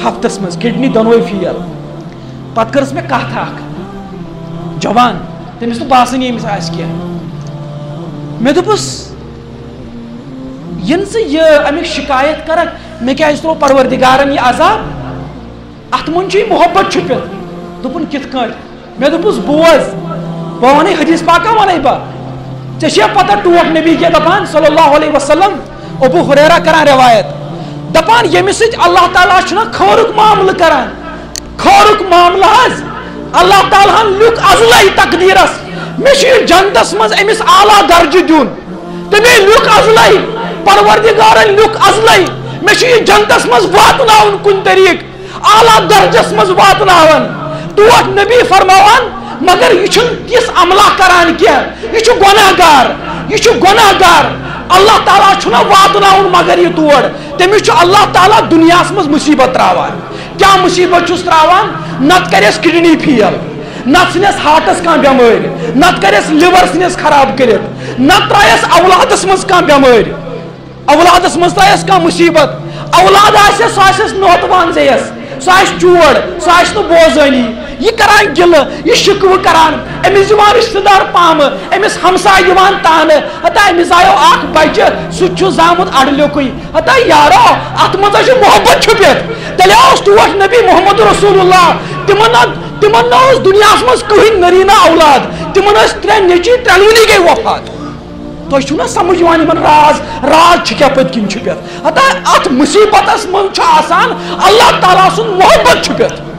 ہفتس مز کڈنی دونوے فیل پتہ کرس میں کت اخ جوان تمس تو باسان یمس آس کی میں دپس ین سے یہ امیک شکایت کرک میں کیا ترو پروردگارن یہ عذاب ات من چھ محبت چھپت دپن کت کٹ میں دپس بوز بہ ون حدیث پاکا ون بہ ے پتہ ٹوٹ نبی کے دپان صلی اللہ علیہ وسلم ابو ہریرہ کران روایت دپان یمس سۭتۍ اللہ تعالیٰ چھُنہ خورُک معاملہ کران خورُک معاملہ حظ اللہ تعالیٰ ہن لیُک ازلے تقدیرس مےٚ چھُ یہِ جنتس منٛز أمِس اعلیٰ درجہٕ دیُن تٔمۍ لیُک ازلے پروردگارن لیُک ازلے مےٚ چھُ یہِ جنتس منٛز واتناوُن کُنہِ طریٖقہٕ اعلیٰ درجس منٛز واتناوان ٹوٹ نبی فرماوان مگر یہ تس عملہ کران کی یہ گناہ گار اللہ تعالیٰ چھنا واتناؤن مگر یہ تور تمس اللہ تعالیٰ دنیا مز مصیبت تراوان کیا مصیبت چھس تراوان نت کرس کڈنی فیل نت ثنس ہارٹس کان بیمار نت کرس لیور ثنس خراب کرت نت ترایس اولادس مز کان بیمار اولادس مز ترایس کان مصیبت اولاد آسس سہ آسس نوتوان زیس سہ آس چور سہ آس نہ بوزانی یہ کران گل یہ شکو کران امس دِوان رشتہ دار پام امس ہمسائے دِوان تانہ ہتا امس آیو اخ بچہ سہ زامت اڑلیوکے ہتا یارو ات مز محبت چھپت تیلے اوس ٹوٹ نبی محمد رسول اللہ تمن نہ دنیا مز کہین نرینہ اولاد تمن ترے نیچی ترونی گئی وفات تھی چھو نا سمجھ یوان راز کیا پت کن چھپت ہتا ات مصیبتس من آسان اللہ تعالیٰ سن محبت چھپت